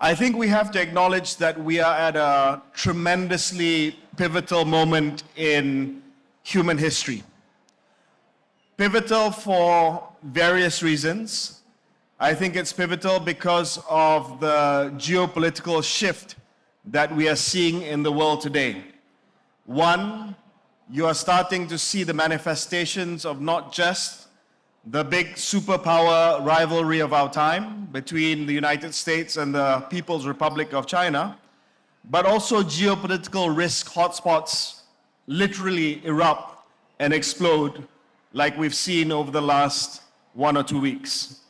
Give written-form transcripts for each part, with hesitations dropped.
I think we have to acknowledge that we are at a tremendously pivotal moment in human history. Pivotal for various reasons. I think it's pivotal because of the geopolitical shift that we are seeing in the world today. One, you are starting to see the manifestations of not just the big superpower rivalry of our time between the United States and the People's Republic of China, but also geopolitical risk hotspots literally erupt and explode like we've seen over the last 1 or 2 weeks.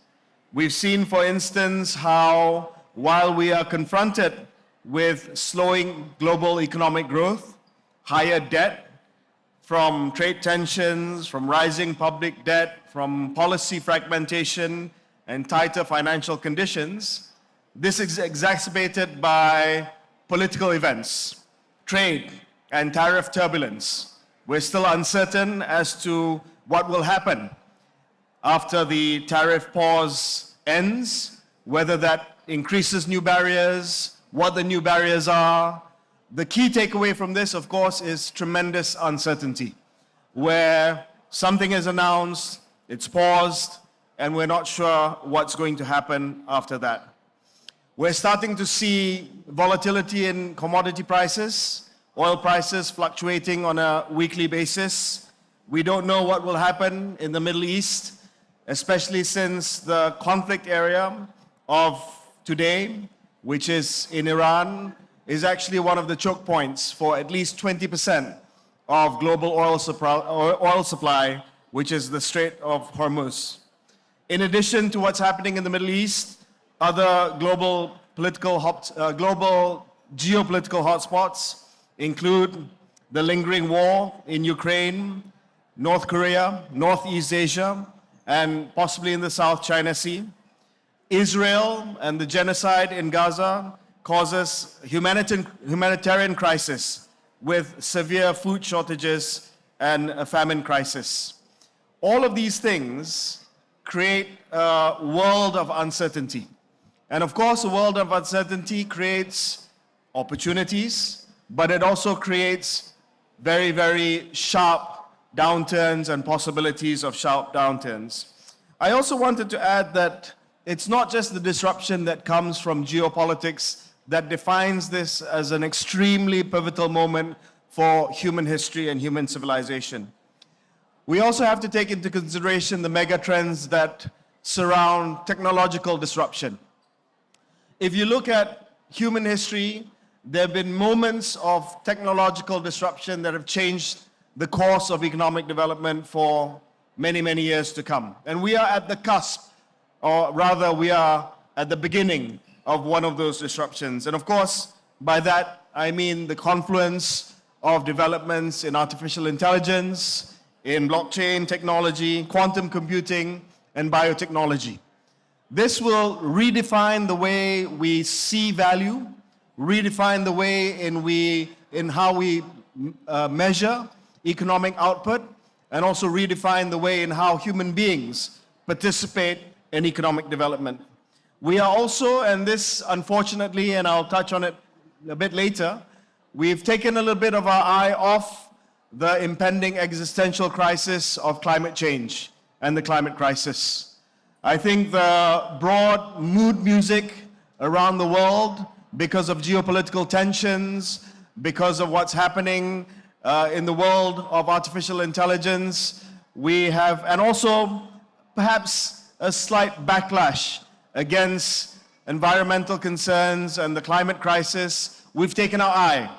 We've seen, for instance, how while we are confronted with slowing global economic growth, higher debt, from trade tensions, from rising public debt, from policy fragmentation and tighter financial conditions, this is exacerbated by political events, trade and tariff turbulence. We're still uncertain as to what will happen after the tariff pause ends, whether that increases new barriers, what the new barriers are. The key takeaway from this, of course, is tremendous uncertainty, where something is announced, it's paused, and we're not sure what's going to happen after that. We're starting to see volatility in commodity prices, oil prices fluctuating on a weekly basis. We don't know what will happen in the Middle East, especially since the conflict area of today, which is in Iran, is actually one of the choke points for at least 20% of global oil supply, which is the Strait of Hormuz. In addition to what's happening in the Middle East, other global geopolitical hotspots include the lingering war in Ukraine, North Korea, Northeast Asia, and possibly in the South China Sea. Israel and the genocide in Gaza causes humanitarian crisis with severe food shortages and a famine crisis. All of these things create a world of uncertainty. And of course, a world of uncertainty creates opportunities, but it also creates very, very sharp downturns and possibilities of sharp downturns. I also wanted to add that it's not just the disruption that comes from geopolitics that defines this as an extremely pivotal moment for human history and human civilization. We also have to take into consideration the mega trends that surround technological disruption. If you look at human history, there have been moments of technological disruption that have changed the course of economic development for many, many years to come. And we are at the cusp, or rather we are at the beginning of one of those disruptions. And of course, by that, I mean the confluence of developments in artificial intelligence, in blockchain technology, quantum computing, and biotechnology. This will redefine the way we see value, redefine the way in how we measure economic output, and also redefine the way in how human beings participate in economic development. We are also, and this unfortunately, and I'll touch on it a bit later, we've taken a little bit of our eye off the impending existential crisis of climate change and the climate crisis. I think the broad mood music around the world, because of geopolitical tensions, because of what's happening in the world of artificial intelligence, we have, and also perhaps a slight backlash against environmental concerns and the climate crisis. We've taken our eye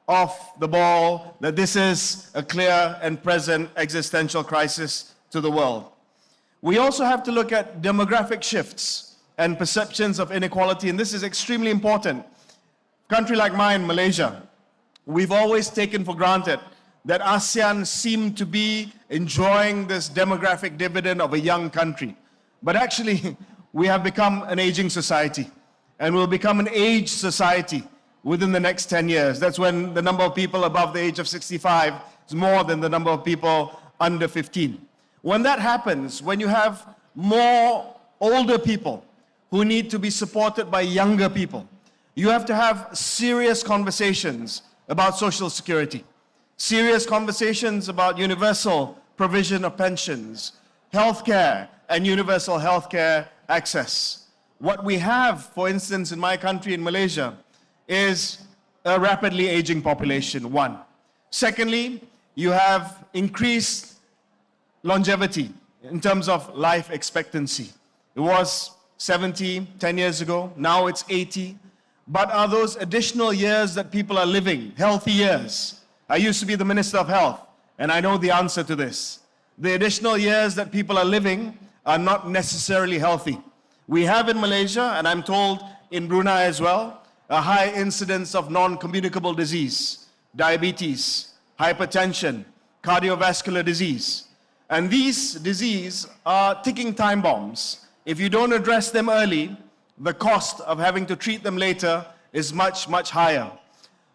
off the ball that this is a clear and present existential crisis to the world. We also have to look at demographic shifts and perceptions of inequality, and this is extremely important. A country like mine, Malaysia, we've always taken for granted that ASEAN seemed to be enjoying this demographic dividend of a young country. But actually, we have become an aging society, and we'll become an aged society within the next 10 years. That's when the number of people above the age of 65 is more than the number of people under 15. When that happens, when you have more older people who need to be supported by younger people, You have to have serious conversations about social security, serious conversations about universal provision of pensions, healthcare, and universal healthcare access. What we have, for instance, in my country, in Malaysia, is a rapidly aging population, one. Secondly, you have increased longevity in terms of life expectancy. It was 70 10 years ago, now it's 80. But are those additional years that people are living, healthy years? I used to be the Minister of Health, and I know the answer to this. The additional years that people are living are not necessarily healthy. We have in Malaysia, and I'm told in Brunei as well, a high incidence of non-communicable disease, diabetes, hypertension, cardiovascular disease. And these diseases are ticking time bombs. If you don't address them early, the cost of having to treat them later is much, much higher.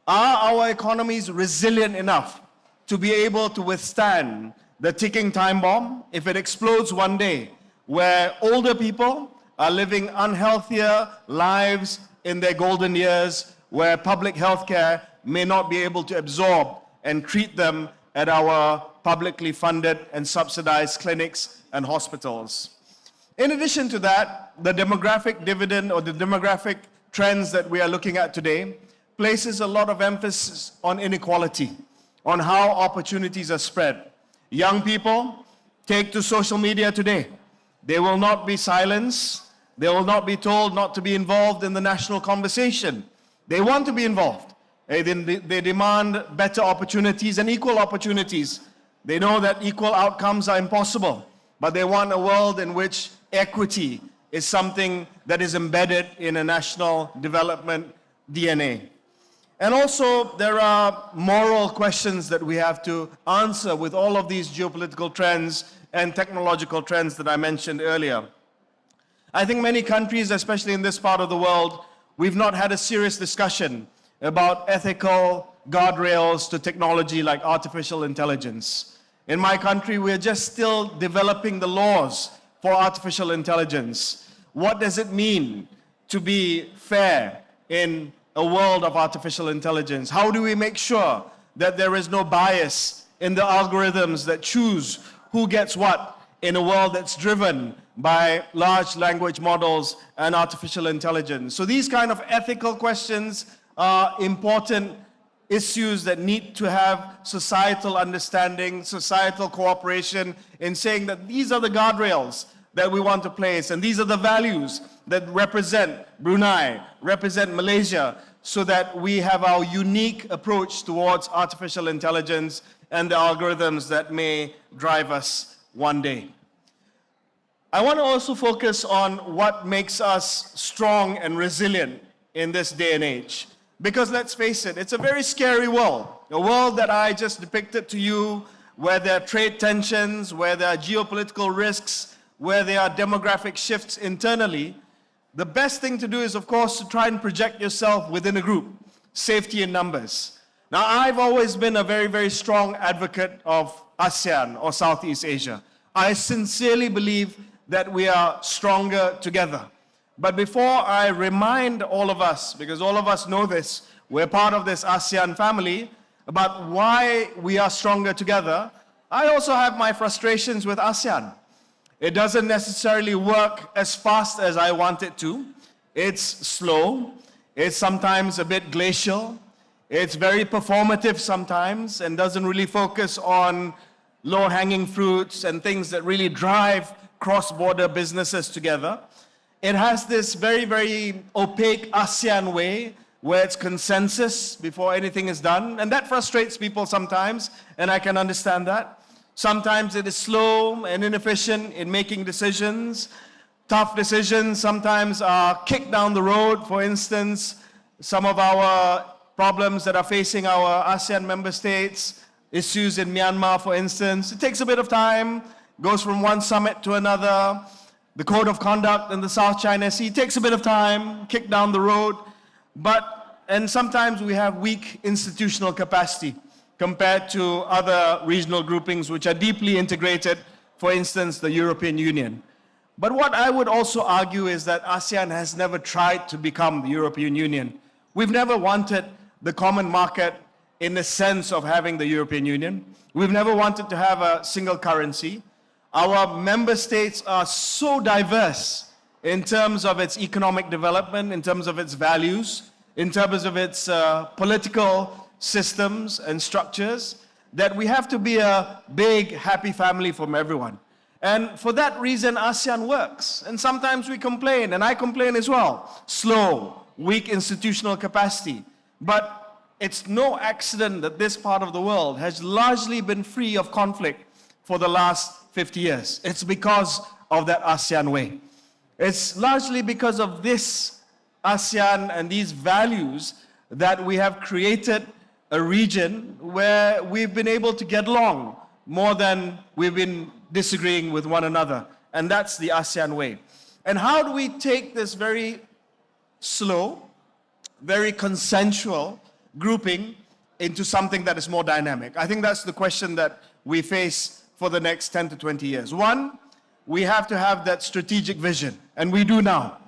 Are our economies resilient enough to be able to withstand the ticking time bomb if it explodes one day, where older people are living unhealthier lives in their golden years, where public health care may not be able to absorb and treat them at our publicly funded and subsidized clinics and hospitals? In addition to that, the demographic dividend or the demographic trends that we are looking at today places a lot of emphasis on inequality, on how opportunities are spread. Young people take to social media today. They will not be silenced. They will not be told not to be involved in the national conversation. They want to be involved. They demand better opportunities and equal opportunities. They know that equal outcomes are impossible, but they want a world in which equity is something that is embedded in a national development DNA. And also, there are moral questions that we have to answer with all of these geopolitical trends and technological trends that I mentioned earlier. I think many countries, especially in this part of the world, we've not had a serious discussion about ethical guardrails to technology like artificial intelligence. In my country, we're just still developing the laws for artificial intelligence. What does it mean to be fair in a world of artificial intelligence? How do we make sure that there is no bias in the algorithms that choose who gets what in a world that's driven by large language models and artificial intelligence? So these kind of ethical questions are important issues that need to have societal understanding, societal cooperation in saying that these are the guardrails that we want to place, and these are the values that represent Brunei, represent Malaysia, so that we have our unique approach towards artificial intelligence and the algorithms that may drive us one day. I want to also focus on what makes us strong and resilient in this day and age. Because let's face it, it's a very scary world. A world that I just depicted to you, where there are trade tensions, where there are geopolitical risks, where there are demographic shifts internally. The best thing to do is, of course, to try and project yourself within a group. Safety in numbers. Now, I've always been a very, very strong advocate of ASEAN or Southeast Asia. I sincerely believe that we are stronger together. But before I remind all of us, because all of us know this, we're part of this ASEAN family, about why we are stronger together, I also have my frustrations with ASEAN. It doesn't necessarily work as fast as I want it to. It's slow. It's sometimes a bit glacial. It's very performative sometimes and doesn't really focus on low-hanging fruits and things that really drive cross-border businesses together. It has this very, very opaque ASEAN way where it's consensus before anything is done. And that frustrates people sometimes, and I can understand that. Sometimes it is slow and inefficient in making decisions. Tough decisions sometimes are kicked down the road. For instance, some of our problems that are facing our ASEAN member states, issues in Myanmar, for instance, it takes a bit of time, goes from one summit to another. The Code of Conduct in the South China Sea takes a bit of time, kicked down the road. And sometimes we have weak institutional capacity compared to other regional groupings which are deeply integrated, for instance, the European Union. But what I would also argue is that ASEAN has never tried to become the European Union. We've never wanted the common market in the sense of having the European Union. We've never wanted to have a single currency. Our member states are so diverse in terms of its economic development, in terms of its values, in terms of its political systems and structures, that we have to be a big, happy family from everyone. And for that reason, ASEAN works. And sometimes we complain, and I complain as well. Slow, weak institutional capacity. But it's no accident that this part of the world has largely been free of conflict for the last 50 years. It's because of that ASEAN way. It's largely because of this ASEAN and these values that we have created a region where we've been able to get along more than we've been disagreeing with one another. And that's the ASEAN way. And how do we take this very slow, very consensual grouping into something that is more dynamic? I think that's the question that we face for the next 10 to 20 years. One, we have to have that strategic vision, and we do now,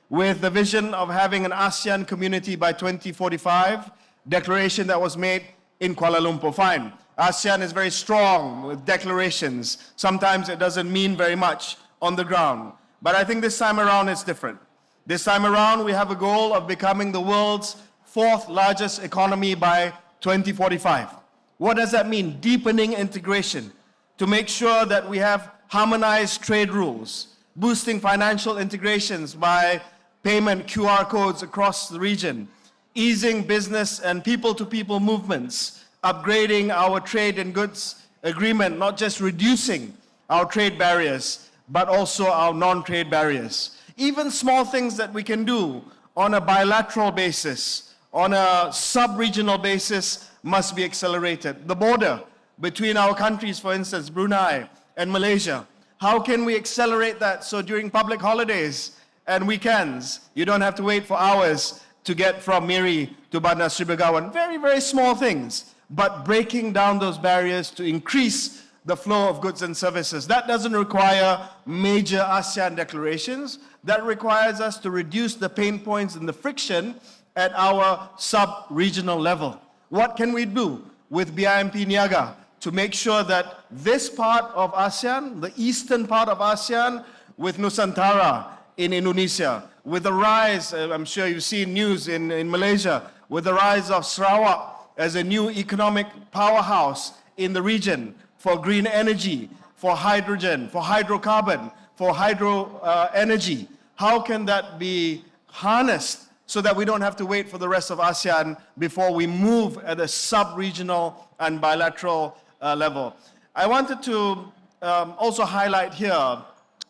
with the vision of having an ASEAN community by 2045, declaration that was made in Kuala Lumpur. Fine, ASEAN is very strong with declarations. Sometimes it doesn't mean very much on the ground. But I think this time around it's different. This time around we have a goal of becoming the world's 4th largest economy by 2045. What does that mean? Deepening integration to make sure that we have harmonized trade rules, boosting financial integrations by payment QR codes across the region, easing business and people-to-people movements, upgrading our trade and goods agreement, not just reducing our trade barriers, but also our non-trade barriers. Even small things that we can do on a bilateral basis, on a sub-regional basis, must be accelerated. The border between our countries, for instance, Brunei and Malaysia, how can we accelerate that so during public holidays and weekends, you don't have to wait for hours to get from Miri to Bandar Sri Begawan? Very, very small things, but breaking down those barriers to increase the flow of goods and services. That doesn't require major ASEAN declarations. That requires us to reduce the pain points and the friction at our sub-regional level. What can we do with BIMP-EAGA to make sure that this part of ASEAN, the eastern part of ASEAN, with Nusantara in Indonesia, with the rise, I'm sure you've seen news in Malaysia, with the rise of Sarawak as a new economic powerhouse in the region for green energy, for hydrogen, for hydrocarbon, for hydro energy. How can that be harnessed so that we don't have to wait for the rest of ASEAN before we move at a sub-regional and bilateral level? I wanted to also highlight here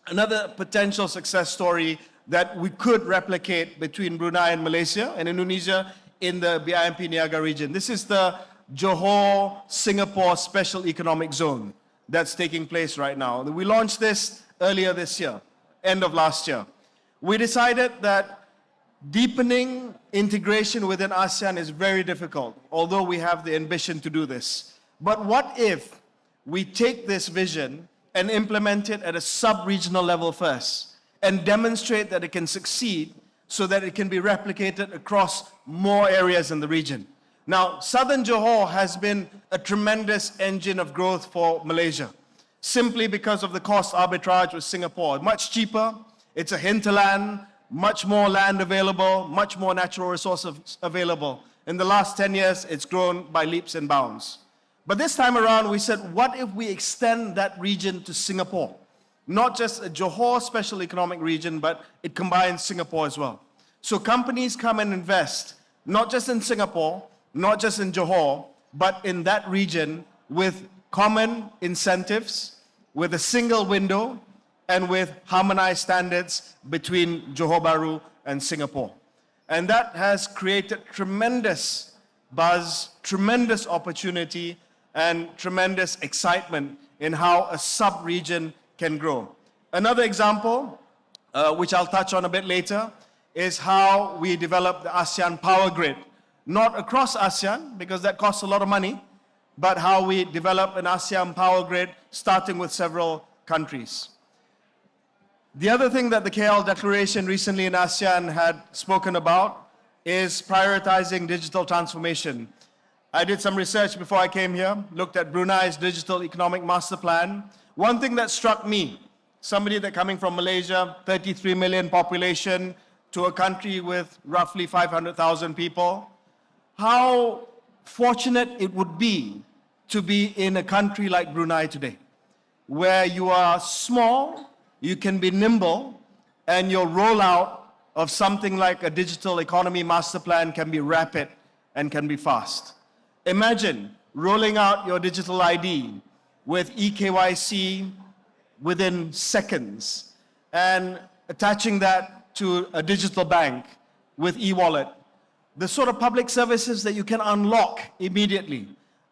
another potential success story that we could replicate between Brunei and Malaysia and Indonesia in the BIMP-EAGA region. This is the Johor-Singapore Special Economic Zone that's taking place right now. We launched this earlier this year, end of last year. We decided that deepening integration within ASEAN is very difficult, although we have the ambition to do this. But what if we take this vision and implement it at a sub-regional level first and demonstrate that it can succeed so that it can be replicated across more areas in the region? Now, Southern Johor has been a tremendous engine of growth for Malaysia, simply because of the cost arbitrage with Singapore. Much cheaper, it's a hinterland, much more land available, much more natural resources available. In the last 10 years, it's grown by leaps and bounds. But this time around, we said, what if we extend that region to Singapore? Not just a Johor special economic region, but it combines Singapore as well. So companies come and invest, not just in Singapore, not just in Johor, but in that region with common incentives, with a single window, and with harmonized standards between Johor Bahru and Singapore. And that has created tremendous buzz, tremendous opportunity, and tremendous excitement in how a sub-region can grow. Another example, which I'll touch on a bit later, is how we develop the ASEAN Power Grid. Not across ASEAN, because that costs a lot of money, but how we develop an ASEAN Power Grid starting with several countries. The other thing that the KL Declaration recently in ASEAN had spoken about is prioritizing digital transformation. I did some research before I came here, looked at Brunei's digital economic master plan. One thing that struck me, somebody that coming from Malaysia, 33 million population, to a country with roughly 500,000 people, how fortunate it would be to be in a country like Brunei today, where you are small, you can be nimble, and your rollout of something like a digital economy master plan can be rapid and can be fast. Imagine rolling out your digital ID with eKYC within seconds and attaching that to a digital bank with e-wallet. The sort of public services that you can unlock immediately.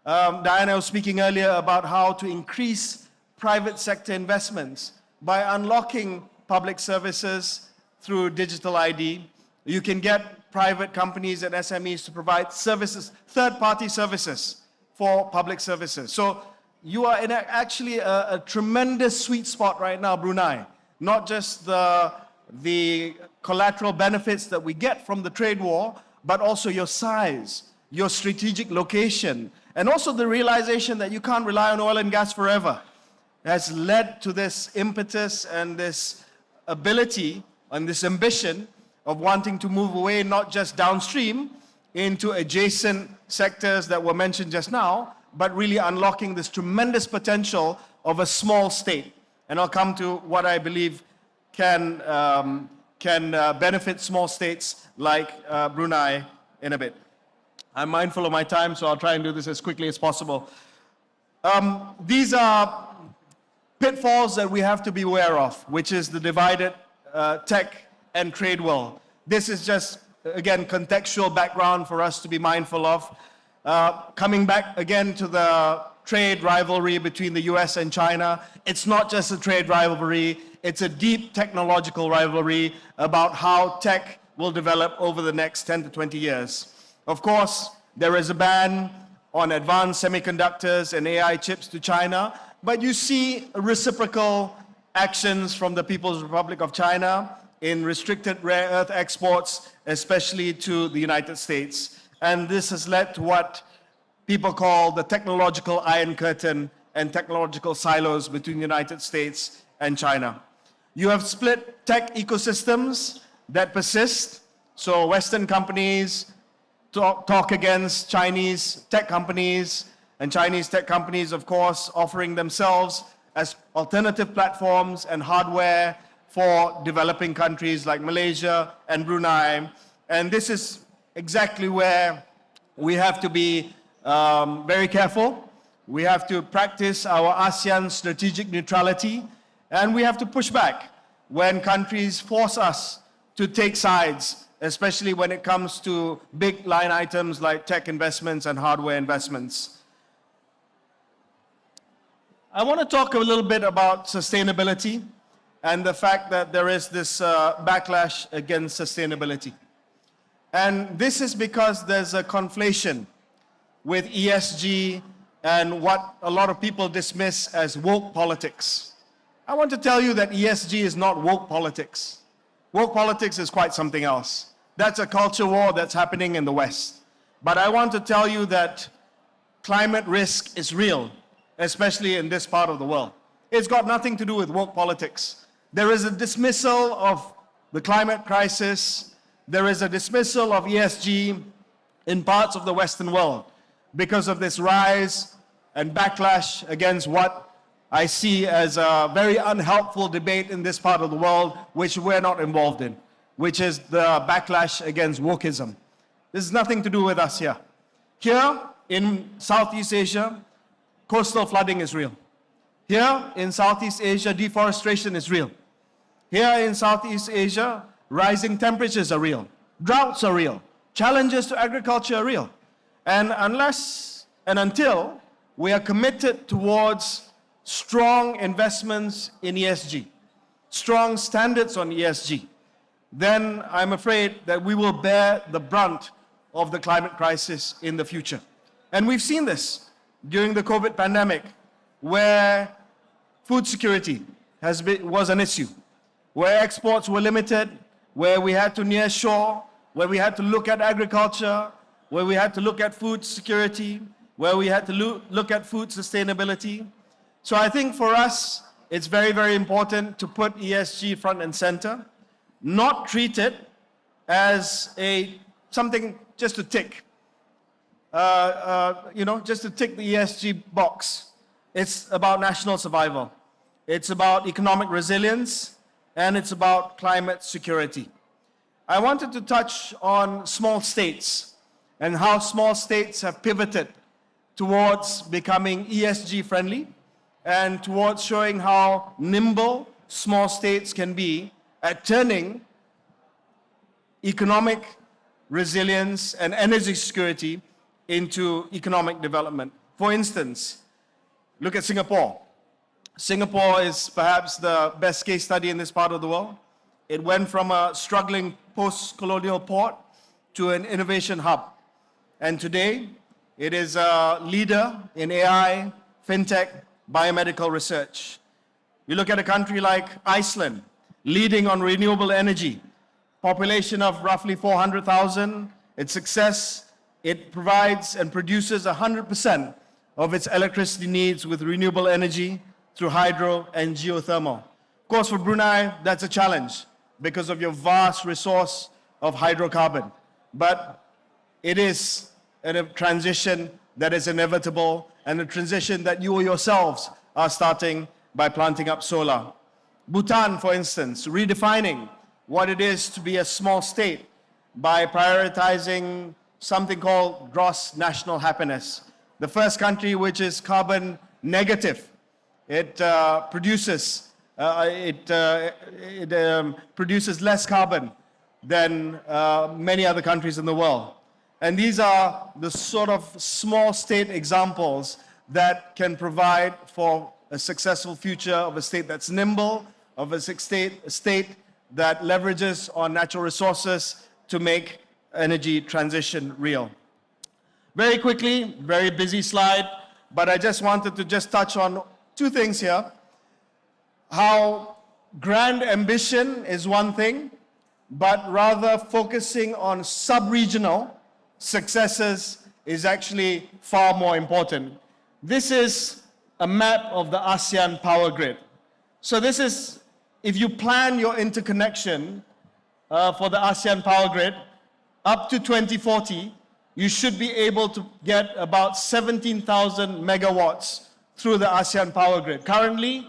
Diana was speaking earlier about how to increase private sector investments by unlocking public services through digital ID. You can get private companies and SMEs to provide services, third-party services for public services. So you are in actually a tremendous sweet spot right now, Brunei. Not just the collateral benefits that we get from the trade war, but also your size, your strategic location, and also the realization that you can't rely on oil and gas forever has led to this impetus and this ability and this ambition of wanting to move away not just downstream into adjacent sectors that were mentioned just now, but really unlocking this tremendous potential of a small state. And I'll come to what I believe can benefit small states like Brunei in a bit. I'm mindful of my time, so I'll try and do this as quickly as possible. These are pitfalls that we have to be aware of, which is the divided tech and trade world. This is just, again, contextual background for us to be mindful of. Coming back again to the trade rivalry between the US and China, it's not just a trade rivalry, it's a deep technological rivalry about how tech will develop over the next 10 to 20 years. Of course, there is a ban on advanced semiconductors and AI chips to China, but you see reciprocal actions from the People's Republic of China in restricted rare earth exports, especially to the United States. And this has led to what people call the technological iron curtain and technological silos between the United States and China. You have split tech ecosystems that persist. So Western companies talk against Chinese tech companies, and Chinese tech companies, of course, offering themselves as alternative platforms and hardware for developing countries like Malaysia and Brunei. And this is exactly where we have to be very careful. We have to practice our ASEAN strategic neutrality, and we have to push back when countries force us to take sides, especially when it comes to big line items like tech investments and hardware investments. I want to talk a little bit about sustainability and the fact that there is this backlash against sustainability. And this is because there's a conflation with ESG and what a lot of people dismiss as woke politics. I want to tell you that ESG is not woke politics. Woke politics is quite something else. That's a culture war that's happening in the West. But I want to tell you that climate risk is real, especially in this part of the world. It's got nothing to do with woke politics. There is a dismissal of the climate crisis. There is a dismissal of ESG in parts of the Western world because of this rise and backlash against what I see as a very unhelpful debate in this part of the world, which we're not involved in, which is the backlash against wokeism. This has nothing to do with us here. Here in Southeast Asia, coastal flooding is real. Here in Southeast Asia, deforestation is real. Here in Southeast Asia, rising temperatures are real. Droughts are real. Challenges to agriculture are real. And unless and until we are committed towards strong investments in ESG, strong standards on ESG, then I'm afraid that we will bear the brunt of the climate crisis in the future. And we've seen this during the COVID pandemic, where food security was an issue, where exports were limited, where we had to nearshore, where we had to look at agriculture, where we had to look at food security, where we had to look at food sustainability. So I think for us, it's very, very important to put ESG front and center, not treat it as something just to tick. Just to tick the ESG box. It's about national survival. It's about economic resilience, and it's about climate security. I wanted to touch on small states and how small states have pivoted towards becoming ESG friendly and towards showing how nimble small states can be at turning economic resilience and energy security into economic development. For instance, look at Singapore. Singapore is perhaps the best case study in this part of the world. It went from a struggling post-colonial port to an innovation hub. And today, it is a leader in AI, fintech, biomedical research. You look at a country like Iceland, leading on renewable energy, population of roughly 400,000. Its success, it provides and produces 100% of its electricity needs with renewable energy through hydro and geothermal. Of course, for Brunei, that's a challenge because of your vast resource of hydrocarbon. But it is a transition that is inevitable, and a transition that you yourselves are starting by planting up solar. Bhutan, for instance, redefining what it is to be a small state by prioritizing something called gross national happiness. The first country which is carbon negative. It produces less carbon than many other countries in the world. And these are the sort of small state examples that can provide for a successful future of a state that's nimble, of a state that leverages on natural resources to make energy transition real. Very quickly, very busy slide, but I just wanted to touch on two things here. How grand ambition is one thing, but rather focusing on sub-regional successes is actually far more important. This is a map of the ASEAN power grid. So this is, if you plan your interconnection for the ASEAN power grid, up to 2040, you should be able to get about 17,000 megawatts through the ASEAN power grid. Currently,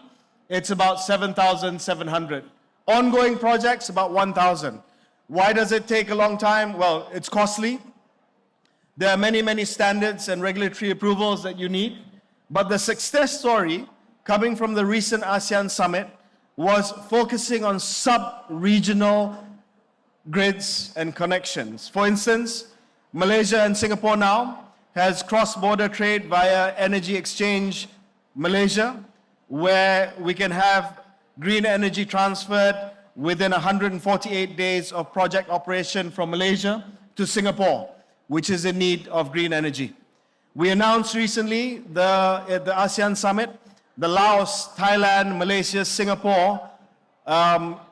it's about 7,700. Ongoing projects, about 1,000. Why does it take a long time? Well, it's costly. There are many, many standards and regulatory approvals that you need. But the success story coming from the recent ASEAN summit was focusing on sub-regional grids and connections. For instance, Malaysia and Singapore now has cross-border trade via Energy Exchange Malaysia, where we can have green energy transferred within 148 days of project operation from Malaysia to Singapore, which is in need of green energy. We announced recently at the ASEAN summit, the Laos, Thailand, Malaysia, Singapore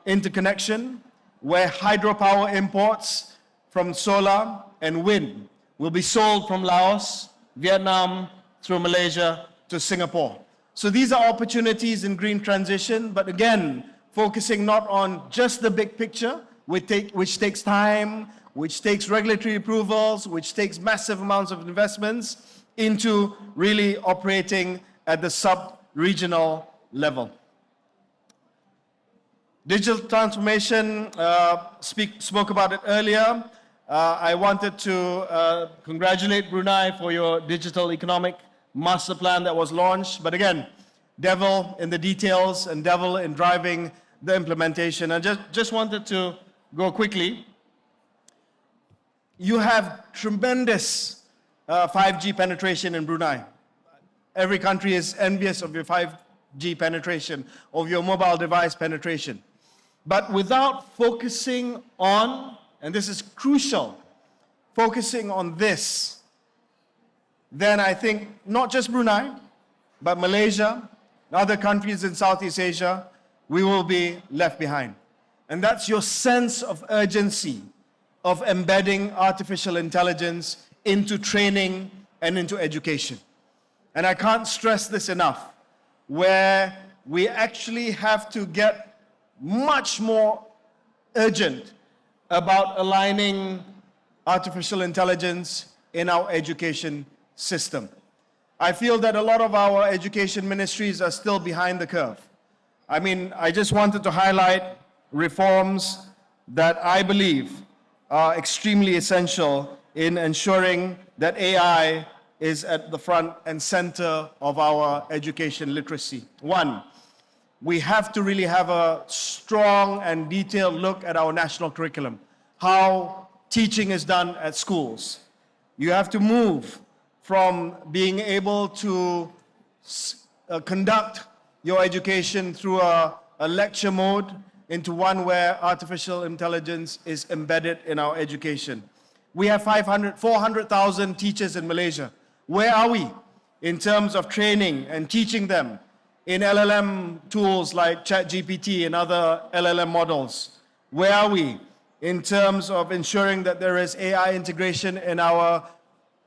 interconnection, where hydropower imports from solar and wind will be sold from Laos, Vietnam, through Malaysia to Singapore. So these are opportunities in green transition, but again, focusing not on just the big picture, which takes time, which takes regulatory approvals, which takes massive amounts of investments, into really operating at the sub-regional level. Digital transformation, spoke about it earlier. I wanted to congratulate Brunei for your digital economic master plan that was launched. But again, devil in the details and devil in driving the implementation. I just wanted to go quickly. You have tremendous 5G penetration in Brunei. Every country is envious of your 5G penetration, of your mobile device penetration. But without focusing on, and this is crucial, focusing on this, then I think not just Brunei, but Malaysia, and other countries in Southeast Asia, we will be left behind. And that's your sense of urgency of embedding artificial intelligence into training and into education. And I can't stress this enough, where we actually have to get much more urgent about aligning artificial intelligence in our education system. I feel that a lot of our education ministries are still behind the curve. I mean, I just wanted to highlight reforms that I believe are extremely essential in ensuring that AI is at the front and center of our education literacy. One, we have to really have a strong and detailed look at our national curriculum, how teaching is done at schools. You have to move from being able to conduct your education through a lecture mode into one where artificial intelligence is embedded in our education. We have 400,000 teachers in Malaysia. Where are we in terms of training and teaching them in LLM tools like ChatGPT and other LLM models? Where are we in terms of ensuring that there is AI integration in our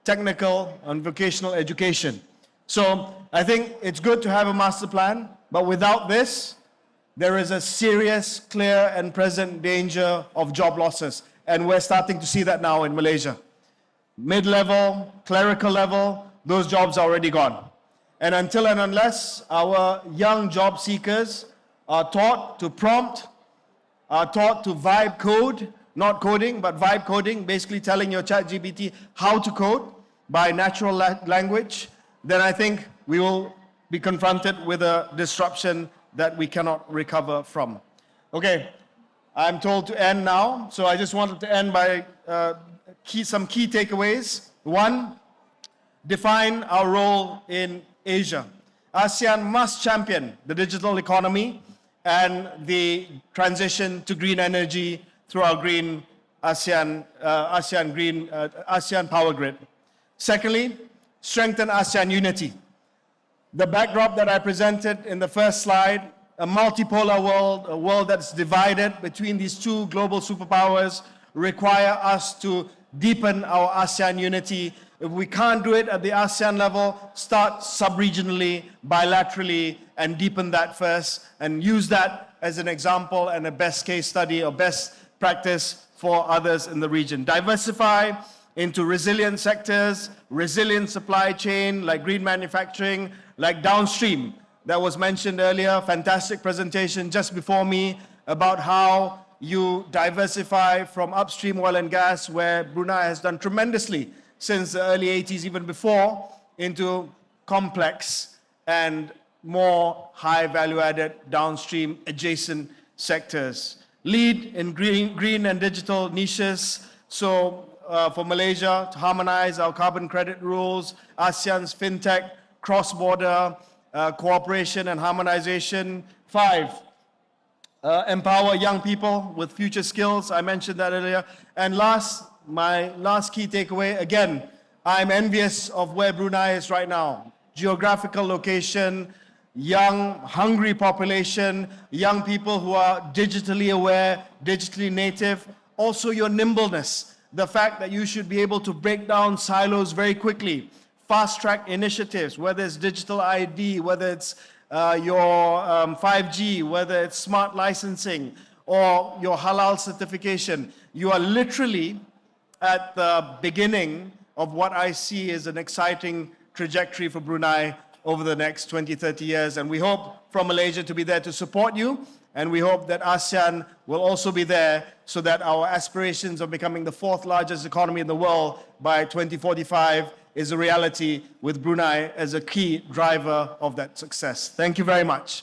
technical and vocational education? So I think it's good to have a master plan, but without this, there is a serious, clear and present danger of job losses. And we're starting to see that now in Malaysia. Mid-level, clerical level, those jobs are already gone. And until and unless our young job seekers are taught to prompt, are taught to vibe code, not coding, but vibe coding, basically telling your ChatGPT how to code by natural language, then I think we will be confronted with a disruption that we cannot recover from. Okay, I'm told to end now, so I just wanted to end by some key takeaways. One, define our role in Asia. ASEAN must champion the digital economy and the transition to green energy through our green ASEAN power grid. Secondly, strengthen ASEAN unity. The backdrop that I presented in the first slide, a multipolar world, a world that's divided between these two global superpowers, require us to deepen our ASEAN unity. If we can't do it at the ASEAN level, start sub-regionally, bilaterally, and deepen that first, and use that as an example and a best case study or best practice for others in the region. Diversify into resilient sectors, resilient supply chain, like green manufacturing, like downstream, that was mentioned earlier. Fantastic presentation just before me about how you diversify from upstream oil and gas, where Brunei has done tremendously since the early 80s, even before, into complex and more high value-added downstream adjacent sectors. Lead in green and digital niches. So for Malaysia to harmonize our carbon credit rules, ASEAN's fintech, cross-border cooperation and harmonization. 5, empower young people with future skills. I mentioned that earlier. And my last key takeaway, again, I'm envious of where Brunei is right now. Geographical location, young, hungry population, young people who are digitally aware, digitally native. Also your nimbleness, the fact that you should be able to break down silos very quickly, fast-track initiatives, whether it's digital ID, whether it's your 5G, whether it's smart licensing, or your halal certification. You are literally at the beginning of what I see as an exciting trajectory for Brunei over the next 20, 30 years. And we hope from Malaysia to be there to support you. And we hope that ASEAN will also be there so that our aspirations of becoming the 4th largest economy in the world by 2045 is a reality, with Brunei as a key driver of that success. Thank you very much.